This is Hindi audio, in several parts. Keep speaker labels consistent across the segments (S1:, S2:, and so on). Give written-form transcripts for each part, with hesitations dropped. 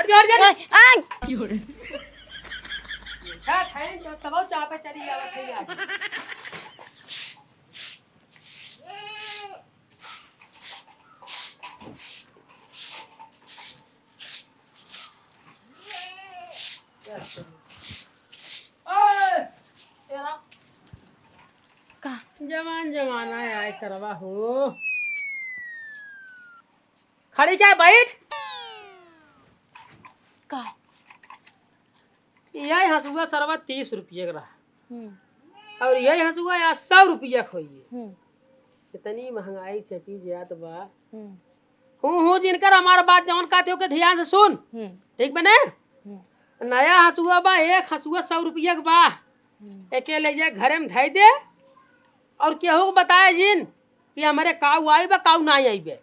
S1: जोर जोर
S2: आ
S1: खा खाए जो तब चाह पे चली जावे खाई आज ओए तेरा
S2: का
S1: जवान जमाना है सरवा हो खड़ी क्या बैठ
S2: का
S1: यही हंसुआ सरवा 30 रुपये का रहा
S2: हम्म
S1: और यही हंसुआ या 100 रुपया खोइए
S2: हम्म
S1: इतनी महंगाई चपी जात बा
S2: हम्म
S1: हूँ जिनकर हमारा बात जौन कहते हो के ध्यान से सुन ठीक बने नया हंसुआ बा एक हंसुआ 100 रुपया का बा एके ले जाए घरे में धई दे और केहू को बताए जिन कि हमारे काऊ आई बा काऊ ना आई बे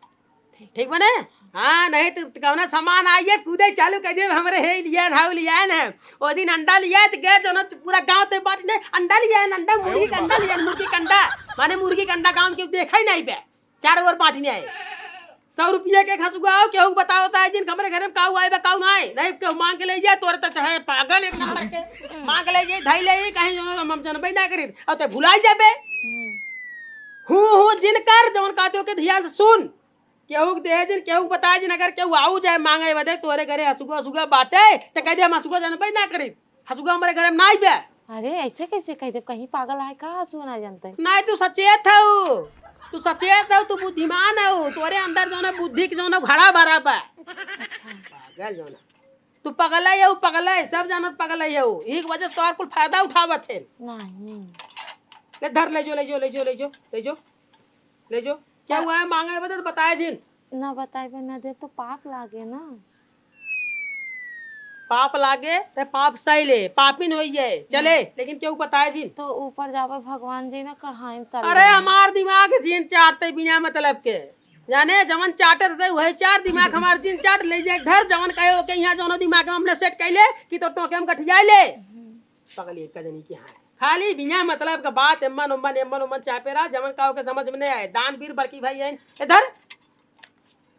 S1: ठीक बने हाँ नहीं तो कौना सामान आइए कूदे चालू कर दे हमारे हे लिया हाउ लिया है वो दिन अंडा लिया तो गए जो पूरा गांव ते बात ने अंडा लिया है अंडा मुर्गी का अंडा लिया मुर्गी का अंडा माने मुर्गी का अंडा गांव के देखा ही नहीं बे चारों ओर बांटने आए 100 रुपया के खसुआ आओ केहू बताओ होता है जिन हमारे घर में काऊ आए बा काऊ ना आए नहीं केहू मांग के ले जाए तोर तो है पागल एक नंबर के मांग ले जाए धई ले कहीं जो हम जनबे ना करी और ते भुला जाबे हूँ जिनकर जौन कहते हो के ध्यान से सुन केहू दे दिन केहू बता दिन अगर केहू आऊ जाए मांगे बदे तोरे घरे हसुगा हसुगा बाटे तो कह दे हम हसुगा जानबे ना करी हसुगा हमारे घर में ना आइबे
S2: अरे ऐसे कैसे कह दे कहीं पागल है का हंसू ना जानते
S1: नहीं तू सचेत हो तू सचेत हो तू बुद्धिमान हो तोरे अंदर जो ना बुद्धि के जो ना घड़ा भरा बा पागल जो ना तू पगल है सब जानत पगल है एक वजह से और कुल फायदा उठावत है
S2: नहीं
S1: ले धर ले जो ले जो ले जो ले जो ले जो ले जो क्या हुआ है मांगे बदे तो बताए जिन
S2: ना बताए ना दे तो पाप लागे ना
S1: पाप लागे ते पाप सही ले पापिन होई जाए चले लेकिन क्यों बताए जिन
S2: तो ऊपर जावे भगवान जी ना कढ़ाई में तल
S1: अरे हमार दिमाग जिन चाटते बिना मतलब के जाने जवन चाटत थे वही चार दिमाग हमार जिन चाट ले जाए घर जवन कहे ओके यहाँ जवन दिमाग में हमने सेट कैले कि तो के हम गठिया ले पगली एक जनी की हां खाली बिना मतलब का बात एम्मन उम्मन एम्मन उम्मन चापे रहा जवन का के समझ में नहीं आए दान वीर बड़की भाई है इधर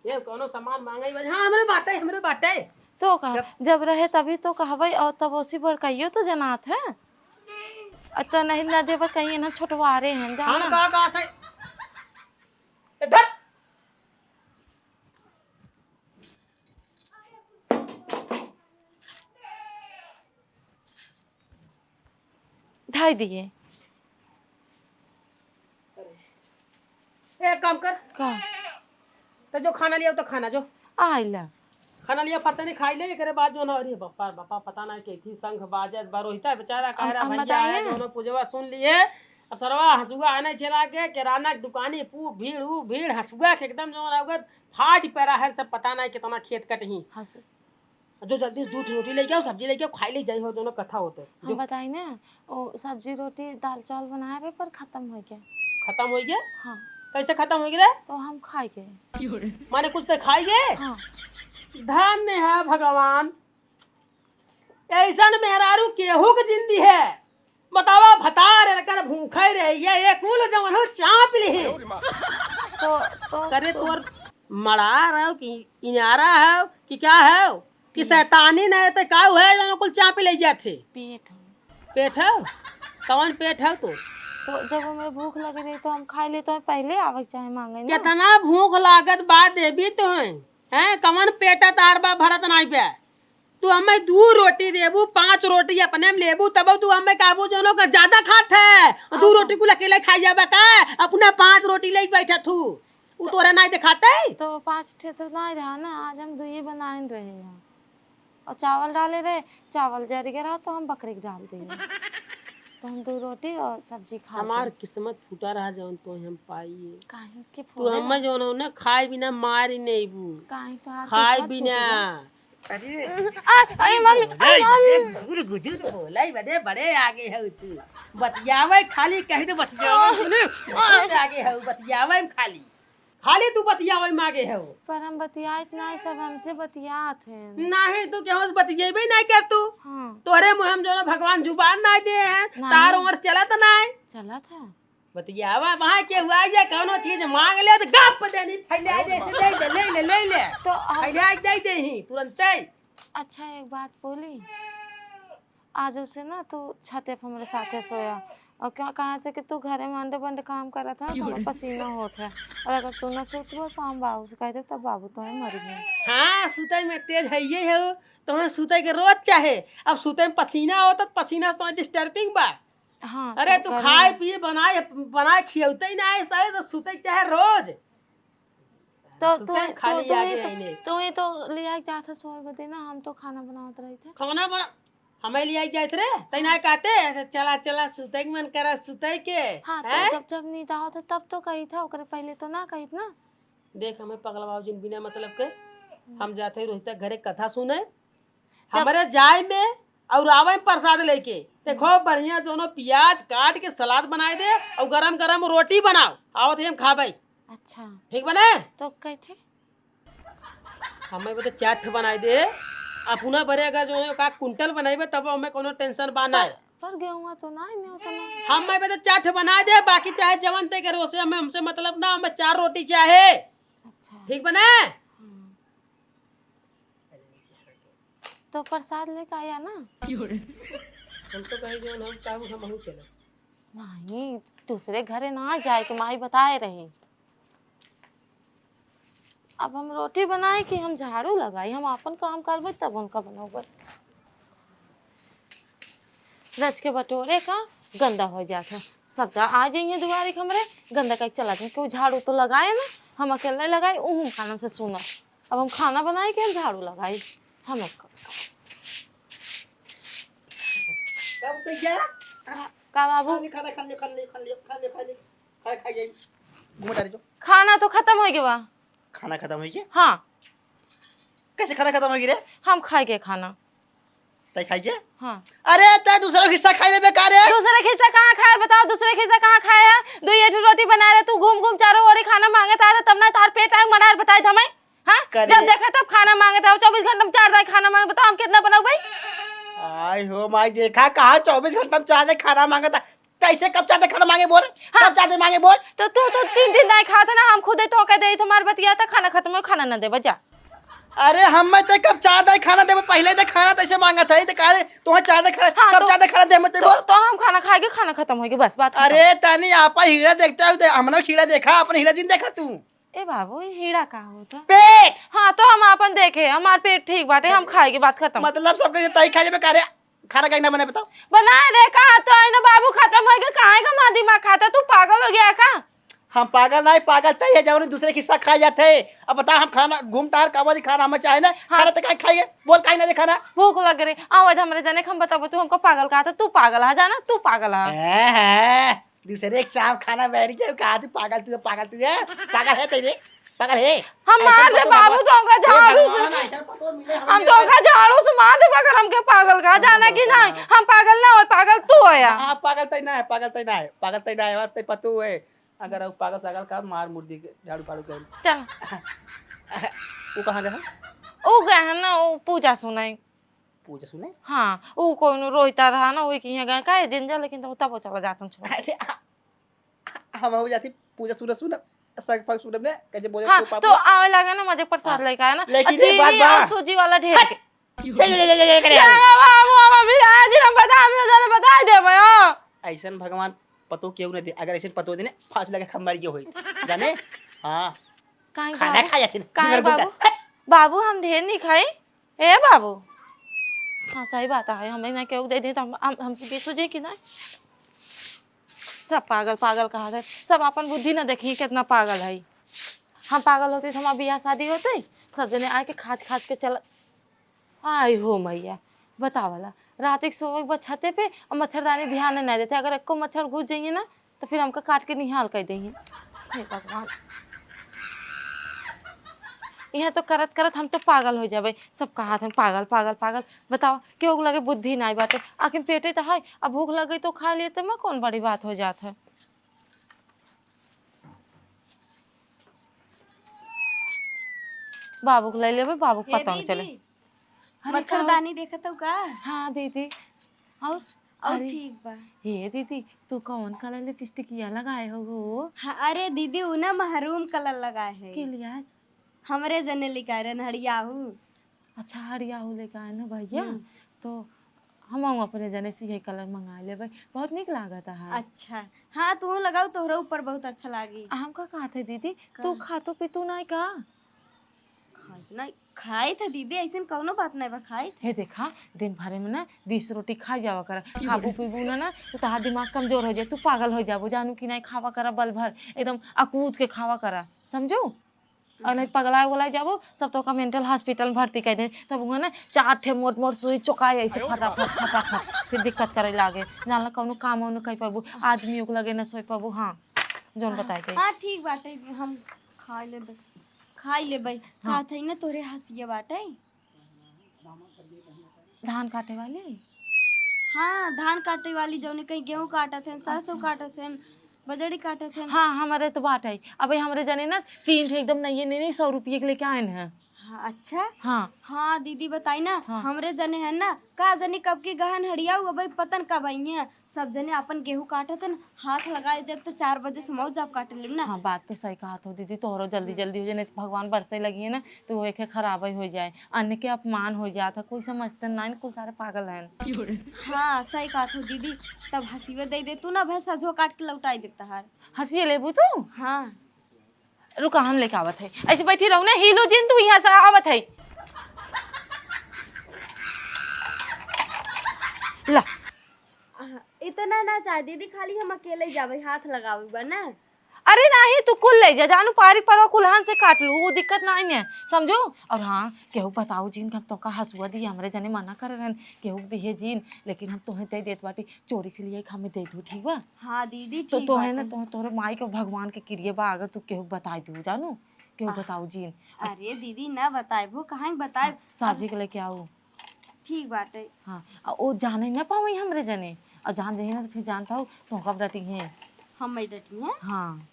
S1: ये कोनो सामान मांगे हां हमरे बाटे
S2: तो कहा जब रहे तभी तो कहबै और तब उसी पर कहियो तो जनात है तो नहीं ना देव कहीं ना छोटवारे हैं
S1: हम का था इधर
S2: ढाई दिए
S1: एक काम कर
S2: का
S1: तो जो खाना लिया तो खाना जो
S2: आइला
S1: खाना लिया फरसे नहीं खाई ले करे बाद जो ना अरे बापा बापा पता ना के थी संघ बाजत बरोहिता बेचारा कह रहा भैया है दोनों पूजवा सुन लिए अब सरवा हसुआ आने चला के किराना की दुकानी भीड़ हसुआ के एकदम जो ना फाट पैरा है सब पता ना कितना खेत कटही जो जल्दी से दूध रोटी लेके आओ सब्जी लेके आओ खाई ले जाई हो दोनों कथा होते
S2: हम बताई ना वो सब्जी रोटी दाल चावल बनाए रहे पर खत्म हो गया
S1: खत्म हो गया
S2: हाँ
S1: कैसे खत्म हो गया
S2: तो हम खाई गए
S1: माने कुछ तो खाई गए
S2: हाँ
S1: धन्य है भगवान ऐसा मेहरारू केहू की जिंदगी है बतावा भतार कर भूखे रही है ये कुल जवन हो चाप ली
S2: तो
S1: करे तोर मड़ा रहो कि इनारा है कि क्या है कि शैतानी नहीं तो का है जवन कुल चाप ले जाते पेट है कौन पेट है तो
S2: जब हमें भूख लगी रही तो हम खाई ले तो पहले आवे चाहे मांगे ना
S1: कितना भूख लागत बात देवी तो हैं कमन पेटा तार बा भरत नहीं पे तू हमें 2 रोटी देबू 5 रोटी अपने में लेबू तब तू हमें काबू जोनो का ज्यादा खात है 2 रोटी को अकेले खाई जाबा का अपने 5 रोटी ले बैठा तू वो तोरा नहीं दिखाते
S2: तो 5 ठे तो नहीं रहा ना आज हम 2 ही बनाए रहे हैं और चावल डाले रहे चावल जर गया तो हम बकरे के डाल दिए तो हम 2 रोटी और सब्जी खा
S1: हमार किस्मत फूटा रहा जौन तो हम पाइए
S2: काहे के
S1: तू हमें जो ना खाए बिना मारी नहीं बू
S2: काहे तो
S1: खाए बिना
S2: अरे मम्मी
S1: गुजर बोलाई बदे बड़े आगे है तू बतियावे खाली कह दे बतियावे तूने आगे है बतियावे खाली खाली तू बतियावे मांगे है
S2: पर हम बतियात नहीं सब हमसे बतियात है
S1: नहीं तू केहू से बतियेबे नहीं कर तू
S2: हां
S1: तोरे मुंह में जो ना भगवान जुबान नहीं दे हैं तार उम्र चलत नहीं
S2: चला था
S1: बतियावा वहां के हुआ जे कोनो चीज मांग ले तो गप देनी फैला दे ले ले तो फैला दे ही तुरंत
S2: अच्छा एक बात बोली, आज उसे ना तू छते पे हमारे साथे सोया और क्या कहाँ से कि तू घरे में अंडे बंडे काम कर रहा था ना तो हमें पसीना होता है, और अगर तू ना सुतबो तो हम बाबू से कहते तब बाबू तो हमें मर गए।
S1: हाँ सुतई में तेज है ये है, तुम्हें सुतई के रोज चाहे। अब सुतई में पसीना होता तो पसीना तुम्हें डिस्टर्बिंग बा।
S2: हाँ
S1: अरे
S2: तो
S1: तू
S2: गर्मी
S1: खाए
S2: में-
S1: पिए बनाए बनाए खियौते ही ना है सही तो सुतई चाहे रोज।
S2: तो
S1: सुतई
S2: तू
S1: खाली
S2: तू
S1: आगे
S2: ही तो
S1: है ने
S2: तू ही तो लिया के जाता सोए बदे ना, हम तो खाना बनावत रहे थे।
S1: खाना बना हमें लिए जाते रे तई ना कहते ऐसे चला चला सुतई के मन करा सुतई के
S2: हाँ तो
S1: हैं।
S2: जब जब नींद आवत है तब तो कही था, ओकरे पहले तो ना कही ना।
S1: देख हमें पगला बाबू जिन बिना मतलब के हम जाते ही रोहित घरे कथा सुने
S2: जब
S1: हमारे जाए में और आवे में प्रसाद लेके। देखो बढ़िया दोनों प्याज काट के सलाद बनाए दे और गरम गरम रोटी बनाओ आओ थे हम खाबे।
S2: अच्छा
S1: ठीक बने
S2: तो कही थे
S1: हमें बता चाट बनाए दे अपना भरे अगर जो का कुंटल बनाइबे तब हमें कोनो टेंशन बाना है।
S2: पर गेहुआ तो ना नहीं होता ना।
S1: हम मैं बता चाट बना दे बाकी चाहे जवन ते करो से हमें हमसे मतलब ना हमें 4 रोटी चाहे।
S2: अच्छा
S1: ठीक बने
S2: हाँ। तो प्रसाद लेके आया ना।
S1: हम तो कहे जो हम काम हम चले
S2: नहीं दूसरे घरे ना जाए के माई बताए रही। अब हम रोटी बनाए कि हम झाड़ू लगाई, हम अपन काम करबे तब उनका बनाओगे। रच के बटोरे का गंदा हो जाता, सब आ जाइए दुआरे हमरे गंदा कहीं चला जाए, क्यों झाड़ू तो लगाए ना, हम अकेले लगाए उहूँ खाना से सुना। अब हम खाना बनाए कि हम झाड़ू लगाई हम
S1: कब तो जा
S2: का बाबू
S1: खाना खा खाइए घूम जा जो
S2: खाना तो खत्म हो गया बा।
S1: खाना खत्म हो गया।
S2: हाँ
S1: कैसे खाना खत्म हो गया रे
S2: हम खाए के खाना।
S1: तय खाइए।
S2: हाँ
S1: अरे तय दूसरा हिस्सा खाई ले बेकार है।
S2: दूसरे खिस्सा कहाँ खाए बताओ, दूसरे खिस्सा कहाँ खाए है? दो ये रोटी बना रहे तू घूम घूम चारों ओर खाना मांगे था तब ना तार पेट आए मनार बताए हमें। हाँ जब देखा तब खाना मांगे था, 24 घंटे में 4 टाइम खाना मांगे, बताओ हम कितना बनाओ भाई।
S1: आई हो माई देखा कहा 24 घंटा में चाहते खाना मांगा था कैसे कब चाहते खाना मांगे बोल।
S2: हाँ।
S1: कब चाहते मांगे बोल।
S2: तो तू तो 3 दिन नहीं खाता ना, हम खुद ही तो कह दे तुम्हारे बतिया था खाना खत्म हो खाना न दे बजा।
S1: अरे हम मैं ते कब चाहते खाना दे पहले तो खाना तैसे मांगा था तो कहा तुम्हें चाहते खाना
S2: हाँ,
S1: कब
S2: तो-
S1: चाहते खाना दे मत बोल।
S2: तो हम खाना खाएंगे खाना खत्म होगी बस बात खत्म।
S1: अरे तानी आपा हीरा देखता है हमने हीरा देखा अपन हीरा जिन देखा तू
S2: ए बाबू ये हीरा का होता?
S1: पेट
S2: हाँ तो हम अपन देखे हमार पेट ठीक बाटे, हम खाएंगे बात खत्म।
S1: मतलब सब तय खाए बेकार है खाना कहीं ना बने बताओ।
S2: बनाए दे कहा तो आई ना बाबू खत्म हो गया, कहाँ का माँ दिमाग खाता, तू पागल हो गया है का?
S1: हम पागल नहीं पागल तय है जब दूसरे हिस्सा खा जाते हैं। अब बता हम खाना घूमता हर काबा खाना हमें चाहे ना।
S2: हाँ।
S1: खाना तो कहीं खाएंगे बोल कहीं ना दे खाना।
S2: भूख लग रही आवाज हमरे जाने हम बताओ तू हमको पागल कहा था, तू पागल है जाना, तू पागल है।
S1: दूसरे एक शाम खाना बैठ गया कहा तू पागल तू है पागल है तेरे पागल है।
S2: हम
S1: ऐसा
S2: मार दे
S1: तो
S2: बाबू
S1: भगवान-
S2: तो का
S1: हे
S2: झाड़ू
S1: भगवान,
S2: से
S1: ऐसा पतो मिले हमें
S2: हम
S1: ये
S2: तो
S1: पे-
S2: का झाड़ू से मार दे अगर हमके पागल का जाना कि नहीं, हम पागल ना हो पागल तू है यार।
S1: हाँ पागल तय ना है और तय पतो है अगर अब पागल सागल का मार मुर्दी के झाड़ू फाड़ू कर।
S2: चल
S1: वो कहाँ गया
S2: वो गए है ना वो पूजा सुनाई।
S1: पूजा सुने।
S2: हाँ वो कोई नो रोहिता रहा ना वही की गए का जिंजा, लेकिन तो तब वो चला जाता छोड़।
S1: अरे हम हो जाती पूजा सुन सग फग सुन में कैसे बोले
S2: हाँ
S1: तो
S2: तो आवे लगा ना मुझे प्रसाद
S1: हाँ।
S2: लेके आया ना,
S1: लेकिन
S2: और
S1: एक बात
S2: चीनी
S1: बा।
S2: और सूजी वाला ढेर के
S1: ले
S2: जाएगा बाबू, हम अभी आज ही हम बता दे भाई।
S1: ऐसन भगवान पतो क्यों नहीं दे अगर ऐसे पतो दे ना फांस लगे खमर जो होई जाने। हाँ
S2: काहे
S1: खाना
S2: बाबू
S1: खा जाते ना
S2: काहे
S1: दिगर
S2: बाबू
S1: गुंडा।
S2: बाबू हम ढेर नहीं खाई ए बाबू। हाँ सही बात है, हमें ना क्यों दे दे तो हमसे बेचो जे कि ना। सब पागल पागल कहा था, सब अपन बुद्धि ना देखिए कितना पागल है। हम पागल होते तो हमारा बियाह शादी होते सब जने आके खाज खाज के चल। आई हो मैया बतावला रात एक सोवे के छते पे और मच्छरदानी ध्यान नहीं देते, अगर एक को मच्छर घुस जाइए ना तो फिर हमको काट के निहाल कर देंगे। हे भगवान यहाँ तो करत करत हम तो पागल हो जाबे, सब कहा थे पागल पागल पागल। बताओ क्यों लगे बुद्धि नहीं बाटे, आखिर पेटे तो है अब भूख लगे तो खा लिए तो मैं कौन बड़ी बात हो जात है। बाबू को ले लेबे, बाबू को पता नहीं चले। अरे का हो?
S3: मच्छरदानी देखा तो का
S2: हाँ दीदी और
S3: और
S2: अरे
S3: ठीक बा।
S2: ये दीदी तू कौन कलर लिपस्टिक या लगाए हो वो
S3: हाँ, अरे दीदी उ ना महरूम कलर लगाए है
S2: के लिया
S3: हमरे जने लिखा रहे हरियाहू।
S2: अच्छा हरिया हो लेके आए ना भैया, तो हम अपने जने से यही कलर मंगा लेबै, बहुत निक लागत है।
S3: अच्छा हाँ तू लगाओ, तोहरा ऊपर बहुत अच्छा लागी।
S2: हम का कहत है दीदी, तू खातो पीतू नहीं का?
S3: खाई नहीं खाई था दीदी, ऐसे कौनो बात नहीं बा, खाई
S2: हे देखा दिन भरे में ना 20 रोटी खा जावा कर, खाबू पीबू ना तो तहार दिमाग कमजोर हो जाए, तू पागल हो जाबू, जानू कि नहीं खावा करा बल भर एकदम अकूत के खावा करा, समझो। और नहीं पगला उगला जाबो सब तो का मेंटल हॉस्पिटल में भर्ती कर दे, तब हुआ ना 4 ठे मोट मोट सुई चुकाए ऐसे फटाफट फटाफट, फिर दिक्कत करे लागे, जानला कौनो काम उन कई पाबू, आदमी उग लगे ना सोई पाबू। हाँ जोन बताए थे।
S3: हाँ ठीक बाटे, हम खाई लेबै
S2: हाँ।
S3: साथ ही ना तोरे हंसिया बाटे।
S2: धान काटे वाली।
S3: हाँ धान काटे वाली, जौने कहीं गेहूं काटत हैं, सरसों काटत हैं, बजड़ी काटत हैं।
S2: हाँ हमारे तो बात है, अब हमारे जने ना 3 ठे एकदम नहीं नहीं 100 रुपये के लेके आए हैं।
S3: हाँ अच्छा।
S2: हाँ
S3: हाँ दीदी बताई ना,
S2: हाँ।
S3: हमरे जने है ना का जनी कब की गहन हड़िया हुआ भाई, पतन कब आई है, सब जने अपन गेहूं काटत हैं, हाथ लगा दे तो 4 बजे से मऊ जाप काटे ले ना।
S2: हाँ बात तो सही कहा तो दीदी, तोहरो जल्दी जल्दी हो जाए, नहीं तो भगवान बरसे लगी है ना तो वो एक खराब ही हो जाए, अन्न के अपमान हो जाता, कोई समझते नहीं, कुल सारे पागल हैं।
S3: हाँ सही कहा था दीदी, तब हसीवे दे तू ना भैंस सजो काट के लौटाई देता हार।
S2: हंसी लेबू तू।
S3: हाँ
S2: रुका हम लेके आवत है, ऐसे बैठी रहू ना, हिलो जिन तू यहाँ से आवत है। ला
S3: इतना ना चाहे दीदी, खाली हम अकेले ही जावे, हाथ लगावे बा ना।
S2: अरे नहीं तू कुल ले जा, जानू पारी परवा कुल्हान से काट लू, वो दिक्कत नहीं है, समझो। और हाँ केहू बताओ जीन हम तो का हंसुआ दी, हमरे जने मना कर रहन केहू दिए जीन, लेकिन हम तोहे दे देत बाटी, चोरी से लिए हमें दे दू, ठीक बा।
S3: हाँ दीदी
S2: तो
S3: ठीक
S2: तोहे ना
S3: बाटे।
S2: तोहरे माई के भगवान के क्रिया बा, अगर तू केहू बताई दू, जानू केहू बताओ जीन।
S3: अरे दीदी ना बताए वो कहाँ बताए।
S2: साजी के लेके आओ।
S3: ठीक बाटे।
S2: हाँ वो जाने ना पाओ हमरे जने, और जान जाइए ना तो फिर जानता हूँ तो कब डटी है।
S3: हम मैं डटी हैं।
S2: हाँ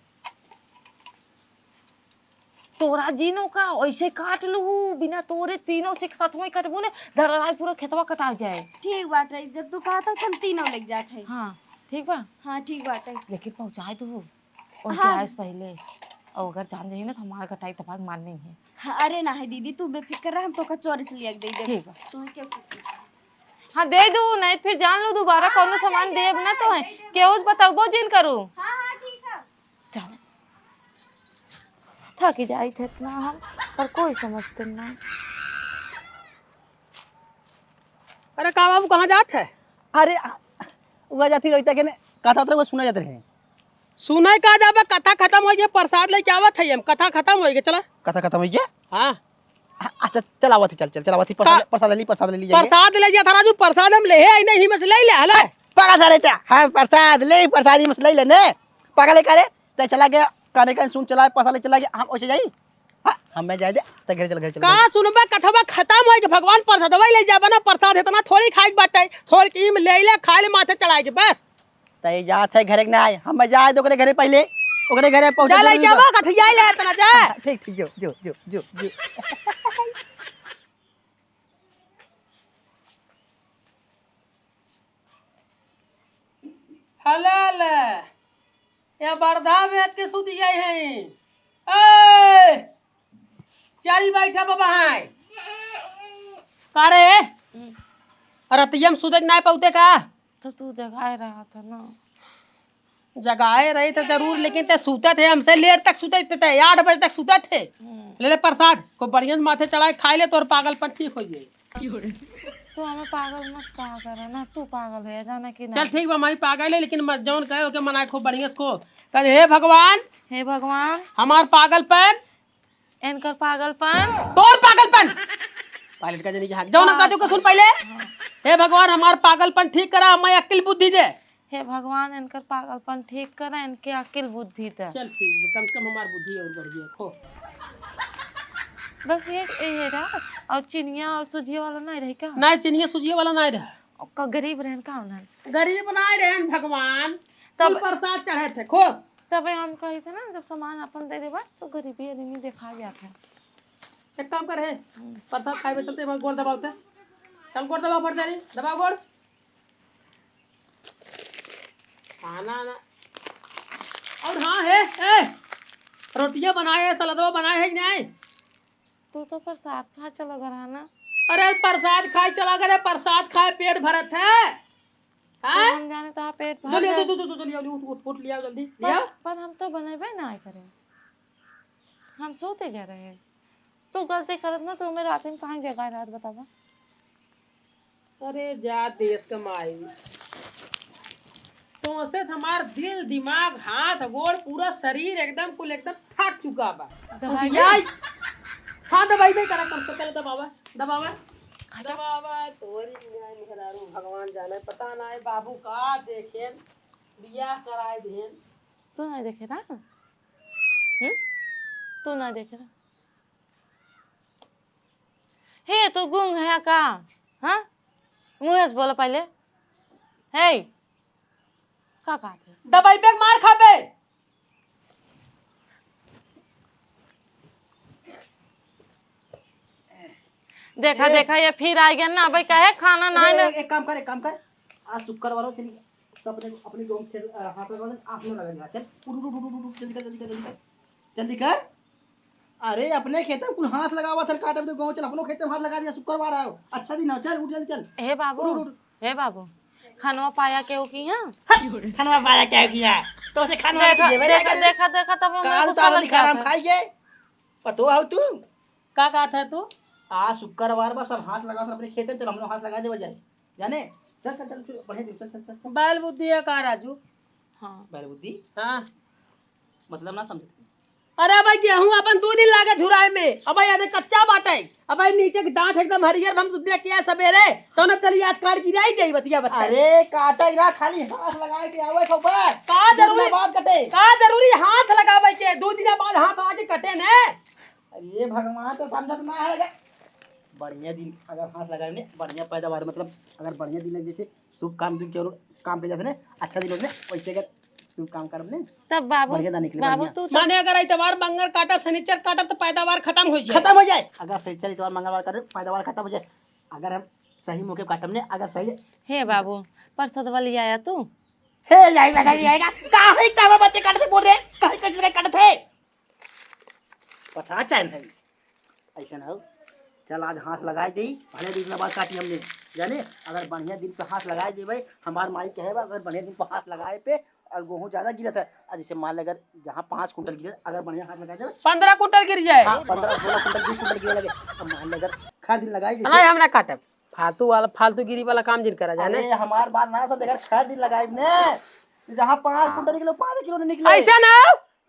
S2: तोरा जीनो का ऐसे काट लू, बिना तोरे तीनों से साथ में कटबू ने धराई पूरा खेतवा कटा जाए।
S3: ठीक बात है, जब तू कहा था हम तीनों लग जाते हैं।
S2: हाँ ठीक बा।
S3: हाँ ठीक बात है।
S2: लेकिन पहुँचाए तू उनके
S3: हाँ।
S2: आए से पहले, और अगर जान जाइए ना तो हमारा कटाई तबाक मारनी है।
S3: हाँ अरे ना है दीदी, तू बेफिक्र रह, हम तो का चोरी से लिया दे दे।
S2: ठीक बा।
S3: तू क्या पूछी?
S2: हाँ दे दू, नहीं तो फिर जान लो दोबारा कौन सामान देब ना तो है केहू से बताओ जिन करूँ।
S3: हाँ हाँ ठीक है।
S2: चल थक जाई थे इतना हम, पर कोई समझते नहीं।
S1: अरे का बाबू कहाँ जात है?
S4: अरे वह जाती रहता के ने कथा तो वो सुना जाते रहे।
S1: सुना का जाबा, कथा खत्म हो गई, प्रसाद लेके आवत है हम, कथा खत्म हो गई, चला।
S4: कथा खत्म हो गया।
S1: हाँ
S4: अच्छा चल आवत चल आवत प्रसाद ले ली जाइए।
S1: प्रसाद ले जा था राजू, प्रसाद हम ले आई नहीं, हिम से ले ले हला।
S4: पका सारे त्या हां प्रसाद ही मस ले लेने पका ले करे ते चला गया, काने का सुन चला प्रसाद ले चला गया, हम ओसे जाई। हां हम मैं जाए दे ते घर चल।
S1: का सुनबा कथवा खत्म हो गई, भगवान प्रसादवा ले जाबा ना, प्रसाद इतना थोड़ी खाई बाटे, थोड़ी की ले ले खा ले, माथे चढ़ाए के बस।
S4: ते जात है घर के ना आए, हम मैं जाए तो घरे पहले ओकरे घरे पहुंच
S1: जा ले जाबा, कठिया ले इतना जा।
S4: ठीक ठीक जो
S1: हलाल या बरधा बेच के सुत गए हैं। ए चारी बैठा बाबा है का रे? रतियम सुदक ना पौते का?
S2: तो तू जगाए रहा था ना।
S1: जगाए रहे थे जरूर, लेकिन ते सूते थे हमसे लेट तक सूते थे, 8 बजे तक सूते थे। ले ले प्रसाद को बढ़िया माथे चढ़ाए खाई ले, तोर पागलपन ठीक हो जाए।
S2: तो हमें पागल मत कहा करा ना, तू पागल है जाना कि
S1: चल ठीक बा, मैं पागल है, लेकिन मत जौन कहे ओके मनाए खूब बढ़िया को कह, हे भगवान
S2: हे भगवान
S1: हमार पागलपन,
S2: इनकर पागलपन,
S1: तोर पागलपन पायलट का जनी के हाथ जौन कहते को सुन पहले। हे भगवान हमार पागलपन ठीक करा, मैं अक्ल बुद्धि दे।
S2: हे भगवान इनकर पागलपन ठीक करा, इनके अकिल बुद्धि दे।
S1: चल ठीक, कम से कम हमार बुद्धि और बढ़ गई खो।
S2: बस ये रहा, और चिनिया और सूजिया वाला नहीं रही का?
S1: नहीं चिनिया सूजिया वाला नहीं रहा,
S2: का गरीब रहन का होना।
S1: गरीब बनाए रहे भगवान,
S2: तब
S1: तब प्रसाद चढ़े थे खो।
S2: तबे हम कही थे ना, जब सामान अपन दे देबा तो गरीबी आदमी देखा जाता है।
S1: एक काम कर, है प्रसाद खाए चलते गोड़ दबाओते, चल गोड़ दबाओ, पड़ जाए दबाओ गोड़। खाना ना और हाँ है रोटियां बनाए है, सलादवा बनाए है कि नहीं?
S2: तू तो प्रसाद खा चला घर ना।
S1: अरे प्रसाद खाए चला गए, प्रसाद खाए पेट भरत है।
S2: तो
S1: हैं?
S2: हम जाने तो पेट भर
S1: जल्दी
S2: जाए।
S1: लिया, उठ लिया जल्दी लिया।
S2: पर हम तो बनेबे ना करे, हम सोते जा रहे हैं। तू गलती करत ना तो मेरे रात में कहाँ जगह रात बतावा।
S1: अरे जा देश कमाई, तो से हमार दिल दिमाग हाथ गोड़ पूरा शरीर एकदम कुल एकदम थक चुका बा।
S2: दवाई
S1: याई हाँ दवाई नहीं करा, कम से कम दबावा दबावा दबावा। तोरी न्याय निहरारू भगवान जाने, पता ना है बाबू का देखेन बियाह कराए देन।
S2: तू नहीं देखे ना, तू नहीं देखे ना। हे तू गूंग है का? हाँ मुँह से बोलो पहले। हे का कहते
S1: दवाई पे मार खाबे।
S2: देखा देखा ये फिर आ गया ना भाई, कहे खाना ना ना।
S4: एक काम कर आज शुक्रवार हो, चलिए तो अपने अपने गांव खेल हाथ लगा दे, आप लोग लगा चल जल्दी कर। अरे अपने खेत में कुल हाथ लगावा सर, काटे तो गांव चल, अपनों खेत में हाथ लगा दिया, शुक्रवार आओ, अच्छा दिन हो, चल उठ जल्दी चल।
S2: हे बाबू, हे बाबू, खानवा पाया के की यहाँ?
S4: खाना पाया क्या किया तो से खाना
S2: देखा देखा देखा देखा तब मेरे
S4: काल
S2: को
S4: तो
S2: समझ गया था।
S4: खाइए पतो हो तू।
S1: का कहा था तू?
S4: आज शुक्रवार बस सब हाथ लगा, सब अपने खेत में चल, हम लोग हाथ लगा दे जाए जाने। चल चल चल चल बढ़िया दिन, चल चल चल।
S1: बैल बुद्धि है का राजू?
S2: हाँ
S4: बैल बुद्धि
S1: हाँ।
S4: मतलब ना समझ।
S1: अरे भाई गेहूं अपन 2 दिन लागे झुराए में, अब भाई आधे कच्चा बाटे, अब भाई नीचे की डांठ एकदम हरियर, हम सुधे किया सवेरे तो न चली आज काट गिराई गई बतिया बता।
S4: अरे काटा ना, खाली हाथ लगाए के आवे खो पर
S1: का जरूरी
S4: बात कटे।
S1: का जरूरी हाथ लगावे के 2 दिन बाद हाथ आके कटे ने।
S4: अरे भगवान तो समझत ना है। बढ़िया दिन अगर हाथ लगाए ने, बढ़िया पैदावार, मतलब अगर बढ़िया दिन जैसे शुभ काम दिन के काम पे जाते ने, अच्छा दिन होने वैसे अगर शुभ काम करब ने
S2: तब बाबू,
S4: बढ़िया दाने निकले,
S2: बाबू
S4: बढ़िया।
S2: तू
S1: माने अगर इतवार मंगल काटा शनिचर काटा तो पैदावार खत्म हो जाए।
S4: खत्म हो जाए। अगर सही चल इतवार मंगलवार कर पैदावार खत्म हो जाए, अगर हम सही मौके पे काटब ने, अगर सही
S2: हे बाबू परसद वाली आया तू?
S4: हे जाई लगा जाएगा काहे कावा बच्चे काटते बोल रहे, काहे कचरे काटते पता चल है ऐसा ना हो। चल आज हाथ लगाए दी, भले दिन बाद काटी हमने जाने, अगर बढ़िया दिन पे हाथ लगाए दे भाई, हमार माई कहे बा अगर बढ़िया दिन पे हाथ लगाए पे और गेहूं ज्यादा गिरत है, जैसे मान ले अगर जहाँ 5 कुंटल गिरे, अगर बढ़िया हाथ लगाए दे
S1: 15 कुंटल गिर जाए।
S4: हाँ 15-16 कुंटल 20 कुंटल गिरे लगे, अब मान ले अगर खा दिन लगाए
S1: नहीं
S4: जैसे।
S1: हम ना काटे, फालतू गिरी वाला काम जिन करा जाने।
S4: अरे हमार बात ना सुन, अगर 6 दिन लगाए ने, जहाँ 5 कुंटल निकले 5 किलो नहीं निकले।
S1: ऐसा ना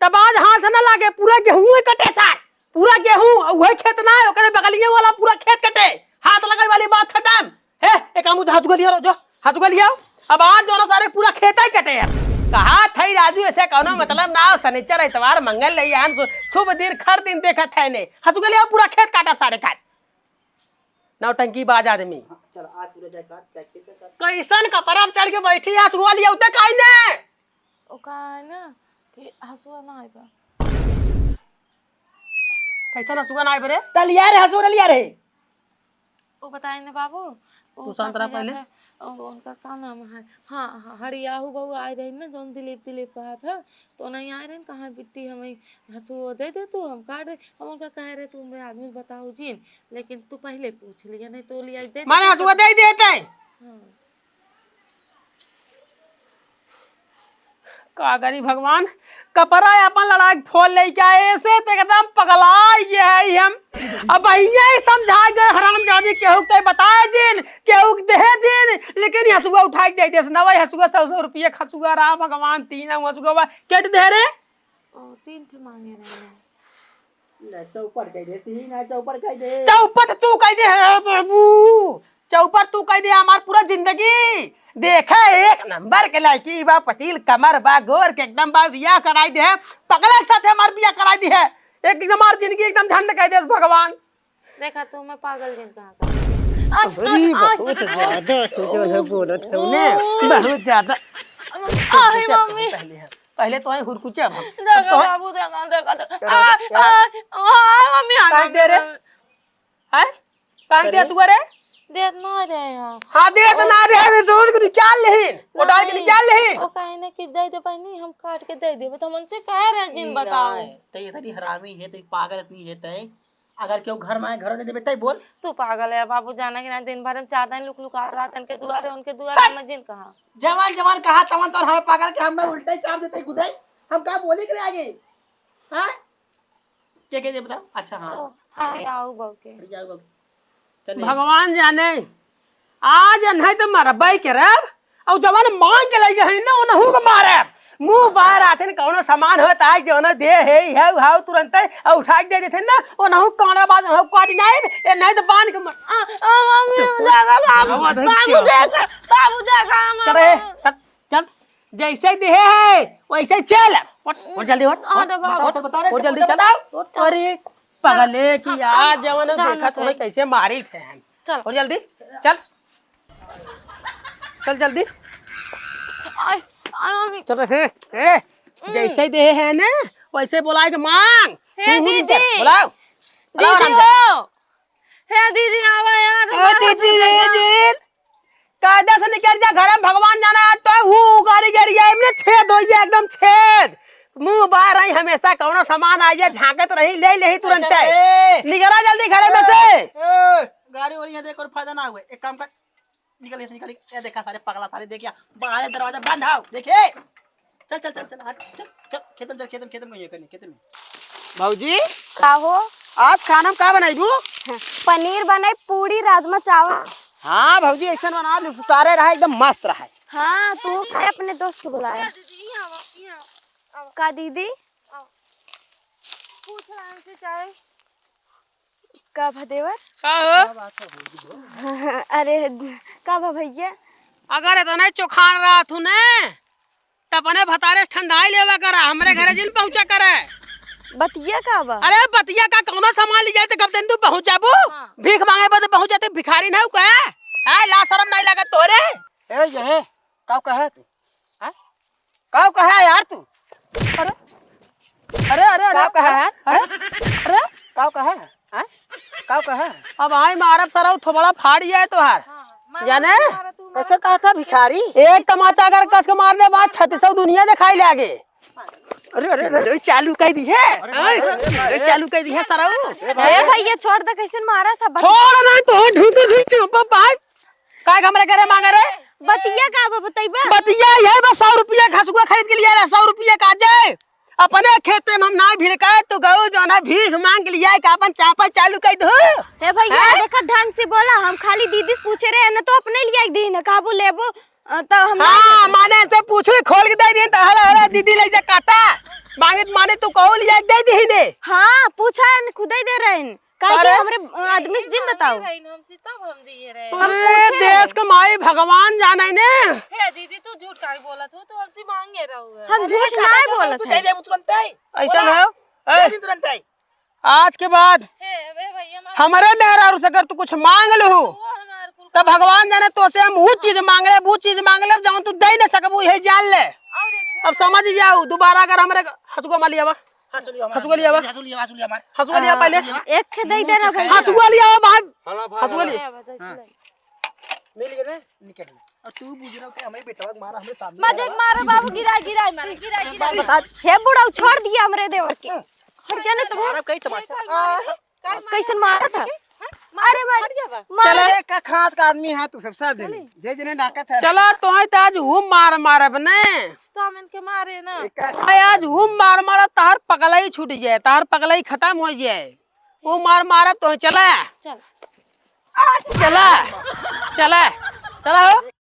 S1: तब आज हाथ ना लागे, पूरा गेहूं कटे सार, पूरा गेहूं वही खेत ना है, ओकरे बगलिए वाला पूरा खेत कटे, हाथ लगाई वाली बात खत्म है। एक आमू हाथ लिया जो हाथ लिया, अब आज जो ना सारे पूरा खेत ही कटे यार। कहा थई राजू ऐसे कहना मतलब ना, शनिचर इतवार मंगल ले आन शुभ दिन खर दिन देखत है ने, हाथ लिया पूरा खेत काटा सारे खास नौटंकी बाज आदमी।
S4: चल आज पूरा जाए काट जाए खेत काट।
S1: कैसन कपड़ा चढ़ के बैठी हसुआ लिया उते काई ने
S2: ओ का है ना कि हसुआ ना आएगा।
S1: कैसन हसुआ ना आए बरे।
S4: तलिया रे हसुर लिया रे।
S2: वो बताए ना बाबू,
S1: तू शांत रह पहले।
S2: उनका क्या नाम है? हाँ हरियाहू बहू आए रही ना, जो दिलीप कहा था तो नहीं आए रहे, कहाँ बिट्टी हमें हंसू दे दे तू, हम काट दे। हम उनका कह रहे तुम आदमी बताओ जीन, लेकिन तू पहले पूछ लिया, नहीं तो लिया दे
S1: माने हसुआ दे देते
S2: हाँ।
S1: का करी भगवान, कपड़ा अपन लड़ाई फोल ले के आए ऐसे तो एकदम पगला ये है हम। अब भैया समझा गए हरामजादी, केहू ते बताए जिन केहू दे जिन, लेकिन हसुआ उठा के दे दे ना भाई, हसुआ 100 रुपये हसुआ रहा भगवान, 3 हसुआ केट दे रे।
S2: ओ 3 थे मांगे रहे
S4: ना चौपट कह दे, सी ना चौपट कह दे।
S1: चौपट तू कह दे है बाबू, चौपट तू कह दे, हमार पूरा जिंदगी देखा एक नंबर के लड़की बा, पतील कमर बा, गोर के एकदम बा, बियाह कराई दे है, पगला के साथ हमार बियाह कराई दी है, एकदम हमार जिंदगी एकदम झंड कह दे भगवान।
S2: देखा तो मैं पागल जिन कहा
S1: बहुत ज्यादा तुझे बोलत है ने, बहुत ज्यादा।
S2: आई मम्मी
S1: पहले तो है हुरकुचा
S2: देखा बाबू, देखा मम्मी आ
S1: काहे दे रे है, काहे दे सुगर रे,
S2: दे ना रे यार।
S1: हां दे तो ना रे, जोर के निकाल ले, वो डाल के निकाल ले।
S2: वो काहे ना कि दे दे पानी, हम काट के दे देबे तो मन से कह रहे जिन बताओ।
S4: ते इतनी हरामी है, ते पागल इतनी है ते अगर क्यों घर में आए घर दे देबे तई बोल।
S2: तू पागल है बाबू, जाना कि ना दिन भर में 4 दिन लुक लुकात रहा तन के दुआरे उनके दुआरे में जिन कहा
S4: जवान जवान कहा तवन तो हमें पागल के हमें उल्टे चाप देते गुदाई। हम का बोली करे आगे हां के दे बताओ। अच्छा हां
S2: हां आओ बाबू के
S4: जाओ बाबू चल
S1: भगवान जाने आज नहीं तो मरबई के रब और जवान मांग के लगे है ना उनहु के मारे मुंह बाहर आथे न कौनो सामान होता है जो न दे है हाउ तुरंत और उठा के दे देथे ना उनहु काना बाज उनहु काटी नहीं ए नहीं तो बांध के मर
S2: मम्मी देखा बाबू देखा
S1: चल रे चल चल जैसे दे है वैसे चल और जल्दी उठ
S4: बता रहे
S1: और जल्दी चल अरे पगले की आज जवान देखा तुम्हें कैसे मारी थे हम
S2: चल
S1: और जल्दी चल चल जल्दी
S2: आई मम्मी
S1: चल रे ए जैसे दे है ना वैसे बुलाए के मांग
S2: हे दीदी
S1: बुलाओ
S2: दीदी हो हे दीदी आवा यार
S1: ए दीदी रे दीदी कायदा से निकल जा घर में भगवान जाना है तो हूँ गाड़ी गाड़ी है इमने छेद हो गया एकदम छेद मुंह बाहर आई हमेशा कौनो सामान आ जाए झांकत रही ले ही तुरंत निकला जल्दी घर में से
S4: गाड़ी और यहाँ देख और फायदा ना हुए। एक काम कर निकल ऐसे निकल ये देखा सारे पगला सारे देखिए बाहर दरवाजा बंद आओ देखिए चल चल चल चल हट चल चल खेतम में ये करने खेतम में।
S1: भौजी
S3: का हो
S1: आज खाना में का बनाईबू?
S3: पनीर बनाई पूरी राजमा चावल।
S1: हाँ भौजी ऐसा बना दे सारे रहा एकदम मस्त रहा।
S3: हाँ तू खाए अपने दोस्त को बुलाया का दीदी
S2: पूछ रहा है हमसे चाहे
S3: का भदेवर
S1: का हो?
S3: अरे का भा भैया
S1: अगर इतना चोखान रहा तू ने तब अपने भतारे ठंडाई लेवा करा हमरे घरे जिन पहुंचा करे।
S3: बतिया का बा
S1: अरे बतिया का कौनो सामान ले जाए तो कब दिन तू पहुंच जाबू भीख मांगे बदे पहुंच जाते भिखारी नहीं का है ला शर्म नहीं लगा तोरे ए ये का कहे तू हैं का कहे यार तू अरे अरे अरे का कहे यार अरे का कहे हैं का कहे अब आई मारब सरौ थोबड़ा फाड़ जाए तोहार जाने कैसे कहा था भिखारी एक तमाचा अगर कस के मारने बाद 3600 दुनिया दिखाई लागे। अरे अरे अरे चालू कर दी है चालू कर दी है सरौ
S3: ए भैया छोड़ दे कैसे मारा था
S1: छोड़ ना तो ढूंढ चुप भाई काय हमरे करे मांगे रे
S3: बतिया का बा बताइबा
S1: बतिया ये बस 100 रुपया खसुआ खरीद के लिया 100 रुपया का जाए अपने खेते में हम ना भिड़काए तो गऊ जो ना भीख मांग लिया का अपन चापा चालू कर दो।
S3: हे भैया देखा ढंग से बोला हम खाली दीदी से पूछे रहे ना तो अपने लिए दी ना काबू लेबो तो हम
S1: हां माने से पूछो खोल के दे दी तो हला हला दीदी ले जा काटा मांगे माने तू कहो लिया दे दी ने
S3: हां पूछा खुद ही दे रहे हैं काहे हमरे आदमी से जिन बताओ
S2: हमसे तब हम दिए रहे
S1: अरे देश का माई भगवान जाने ने
S2: हे दीदी तू झूठ काहे बोला तू हमसे मांगे रहो
S3: हम झूठ नहीं बोलत
S4: तू दे दे तुरंत
S1: ऐसा ना
S4: दे दे तुरंत
S1: आज के बाद
S2: हे वे भैया
S1: हमारे मेहरा से अगर तू कुछ मांग लो तब भगवान जाने तो से हम वो चीज मांग ले जब तू दे न सकबू यही जान ले अब समझ जाओ दोबारा अगर हमरे हसुआ मालिया बा हसुआ लिया पहले
S3: एक खे दे देना भैया
S1: हसुआ लिया भाई हसुआ लिया मिल गए निकल और तू बुझ रहा कि हमारे बेटा मारा हमें सामने
S2: मजे मारो बाबू गिरा
S3: बता हे बुढ़ा छोड़ दिया हमरे देवर के हट जाने तो
S1: मारा कई तमाशा
S3: कैसे मारा था अरे भाई
S4: चले का खात का आदमी है तू सब जे जने नाकत है
S1: चला तो है आज हूं मार बने
S2: तो हम इनके मारे ना
S1: आज हूं मार तार पगलाई छूट जाए तार पगलाई खत्म हो जाए वो मार तो चला
S2: चल
S1: चला चला चला हो